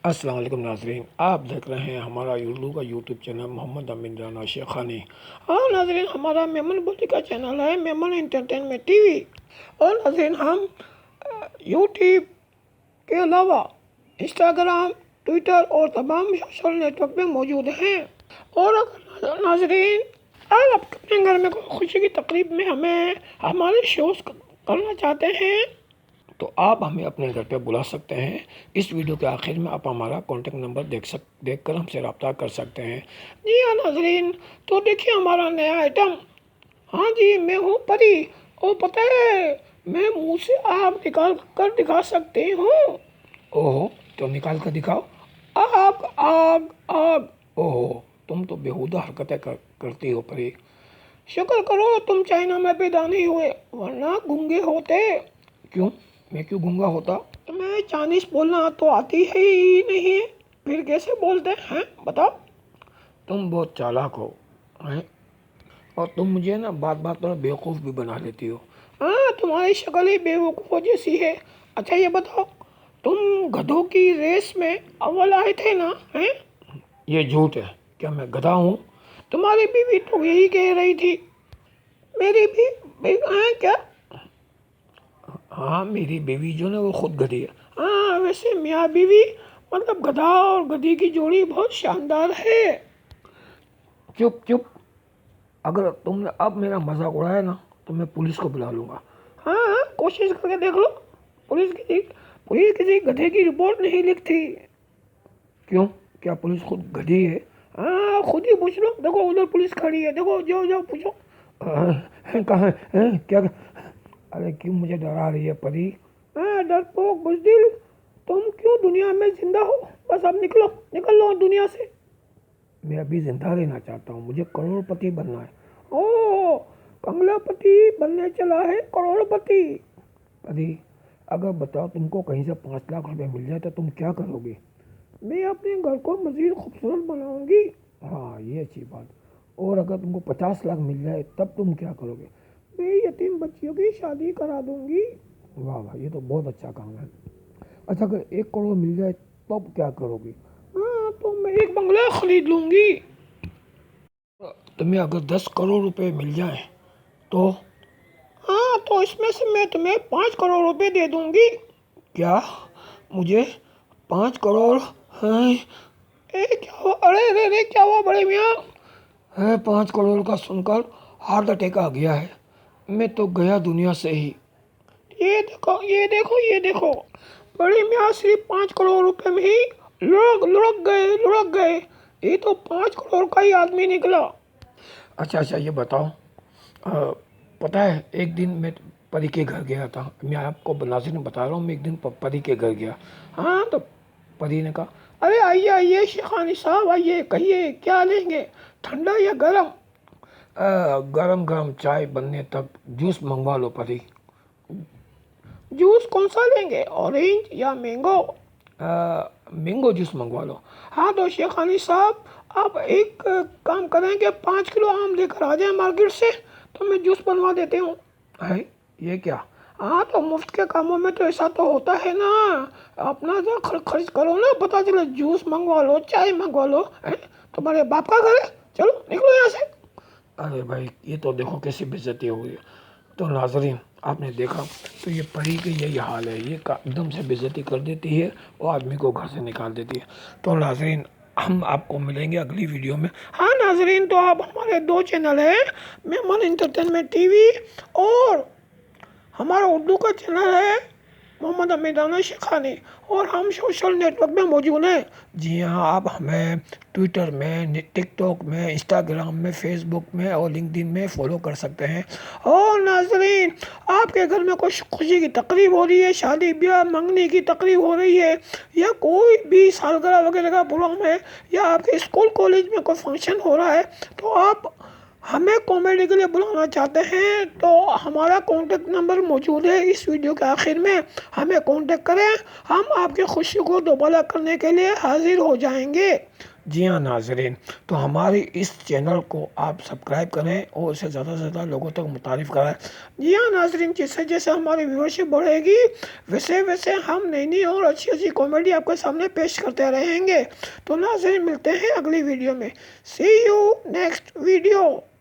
السلام علیکم ناظرین، آپ دیکھ رہے ہیں ہمارا اردو کا یوٹیوب چینل محمد امین رانا شیخانی۔ اور ناظرین، ہمارا میمن بولی کا چینل ہے میمن انٹرٹینمنٹ ٹی وی۔ اور ناظرین، ہم یوٹیوب کے علاوہ انسٹاگرام، ٹویٹر اور تمام سوشل نیٹ ورک میں موجود ہیں۔ اور اگر ناظرین آپ اپنے گھر میں کوئی خوشی کی تقریب میں ہمیں ہمارے شوز کرنا چاہتے ہیں تو آپ ہمیں اپنے گھر پہ بلا سکتے ہیں۔ اس ویڈیو کے آخر میں آپ ہمارا کانٹیکٹ نمبر دیکھ کر ہم سے رابطہ کر سکتے ہیں۔ جی ہاں ناظرین، تو دیکھیے ہمارا نیا آئٹم۔ ہاں جی، میں ہوں پری، اور پتہ ہے میں منہ سے آگ نکال کر دکھا سکتی ہوں۔ اوہ، تو نکال کر دکھاؤ۔ آگ آگ آگ۔ اوہ، تم تو بیہودہ حرکتیں کرتی ہو پری۔ شکر کرو تم چائنا میں پیدا نہیں ہوئے، ورنہ گونگے ہوتے۔ کیوں؟ میں کیوں گونگا ہوتا؟ تمہیں چائنیز بولنا تو آتی ہی نہیں، پھر کیسے بولتے ہیں بتاؤ؟ تم بہت چالاک ہو ہیں، اور تم مجھے نا بات بات پر بیوقوف بھی بنا لیتی ہو۔ ہاں، تمہاری شکل ہی بیوقوفوں جیسی ہے۔ اچھا یہ بتاؤ، تم گدھوں کی ریس میں اول آئے تھے نا؟ ہیں؟ یہ جھوٹ ہے، کیا میں گدھا ہوں؟ تمہاری بیوی تو یہی کہہ رہی تھی۔ میری بھی کیا؟ ہاں، میری بیوی جو نا وہ خود گدھی ہے۔ ہاں، ویسے میاں بیوی مطلب گدھا اور گدھی کی جوڑی بہت شاندار ہے۔ چپ چپ، اگر تم نے اب میرا مذاق اڑایا نا تو میں پولیس کو بلا لوں گا۔ ہاں، کوشش کر کے دیکھ لو، پولیس کسی گدھے کی رپورٹ نہیں لکھتی۔ کیوں؟ کیا پولیس خود گدھی ہے؟ ہاں، خود ہی پوچھ لو، دیکھو ادھر پولیس کھڑی ہے، دیکھو جو پوچھو۔ کہاں ہے؟ کیا؟ ارے کیوں مجھے ڈرا رہی ہے پری؟ ڈرپوک بزدل، تم کیوں دنیا میں زندہ ہو؟ بس اب نکل لو دنیا سے۔ میں ابھی زندہ رہنا چاہتا ہوں، مجھے کروڑ پتی بننا ہے۔ اوہ، کنگلا پتی بننے چلا ہے کروڑ پتی۔ پری، اگر بتاؤ تم کو کہیں سے 5 لاکھ روپے مل جائے تو تم کیا کرو گی؟ میں اپنے گھر کو مزید خوبصورت بناؤں گی۔ ہاں، یہ اچھی بات۔ اور اگر تم کو 50 لاکھ مل جائے تب تم کیا کرو گے؟ میں یتیم بچیوں کی شادی کرا دوں گی۔ واہ واہ، یہ تو بہت اچھا کام ہے۔ اچھا، اگر 1 کروڑ مل جائے تب کیا کرو گی؟ ہاں، تو میں ایک بنگلہ خرید لوں گی۔ تمہیں اگر 10 کروڑ روپے مل جائیں تو؟ ہاں، تو اس میں سے میں تمہیں 5 کروڑ روپے دے دوں گی۔ کیا؟ مجھے 5 کروڑ؟ کیا ہوا؟ ارے کیا ہوا بڑے میاں؟ 5 کروڑ کا سن کر ہارٹ اٹیک آ گیا ہے، میں تو گیا دنیا سے ہی۔ یہ دیکھو بڑے میاں، صرف 5 کروڑ روپے میں ہی لڑک گئے۔ یہ تو 5 کروڑ کا ہی آدمی نکلا۔ اچھا یہ بتاؤ، پتہ ہے ایک دن میں پری کے گھر گیا تھا۔ میں آپ کو ناظرین بتا رہا ہوں، میں ایک دن پری کے گھر گیا۔ ہاں، تو پری نے کہا ارے آئیے شیخانی صاحب، آئیے، کہیے کیا لیں گے، ٹھنڈا یا گرم؟ گرم چائے بننے تک جوس منگوا لو پری۔ جوس کون سا لیں گے، اورنج یا مینگو؟ مینگو جوس منگوا لو۔ ہاں تو شیخانی صاحب، آپ ایک کام کریں کہ 5 کلو آم لے کر آ جائیں مارکیٹ سے، تو میں جوس بنوا دیتے ہوں۔ یہ کیا؟ ہاں، تو مفت کے کاموں میں تو ایسا تو ہوتا ہے نا، اپنا خرچ کرو نا، پتہ چلے جوس منگوا لو، چائے منگوا لو۔ تمہارے باپ کا گھر ہے، چلو نکلو یہاں سے۔ ارے بھائی، یہ تو دیکھو کیسی بے عزتی ہو گئی۔ تو ناظرین، آپ نے دیکھا تو یہ پری کے یہی حال ہے، یہ ایک دم سے بے عزتی کر دیتی ہے اور آدمی کو گھر سے نکال دیتی ہے۔ تو ناظرین، ہم آپ کو ملیں گے اگلی ویڈیو میں۔ ہاں ناظرین، تو آپ ہمارے 2 چینل ہیں، میمن انٹرٹینمنٹ ٹی وی اور ہمارا اردو کا چینل ہے محمد امین رانا شیخانی، اور ہم سوشل نیٹ ورک میں موجود ہیں۔ جی ہاں، آپ ہمیں ٹویٹر میں، ٹک ٹاک میں، انسٹاگرام میں، فیس بک میں اور لنکڈن میں فالو کر سکتے ہیں۔ اور ناظرین، آپ کے گھر میں کوئی خوشی کی تقریب ہو رہی ہے، شادی بیاہ منگنی کی تقریب ہو رہی ہے، یا کوئی بھی سالگرہ وغیرہ کا پروگرام ہے، یا آپ کے اسکول کالج میں کوئی فنکشن ہو رہا ہے، تو آپ ہمیں کامیڈی کے لیے بلانا چاہتے ہیں تو ہمارا کانٹیکٹ نمبر موجود ہے اس ویڈیو کے آخر میں، ہمیں کانٹیکٹ کریں، ہم آپ کی خوشی کو دوبالا کرنے کے لیے حاضر ہو جائیں گے۔ جی ہاں ناظرین، تو ہماری اس چینل کو آپ سبسکرائب کریں اور اسے زیادہ سے زیادہ لوگوں تک متعارف کرائیں۔ جی ہاں ناظرین، جیسے جیسے ہماری ویورشپ بڑھے گی ویسے ویسے ہم نئی نئی اور اچھی اچھی کامیڈی آپ کے سامنے پیش کرتے رہیں گے۔ تو ناظرین ملتے ہیں اگلی ویڈیو میں۔ سی یو نیکسٹ ویڈیو۔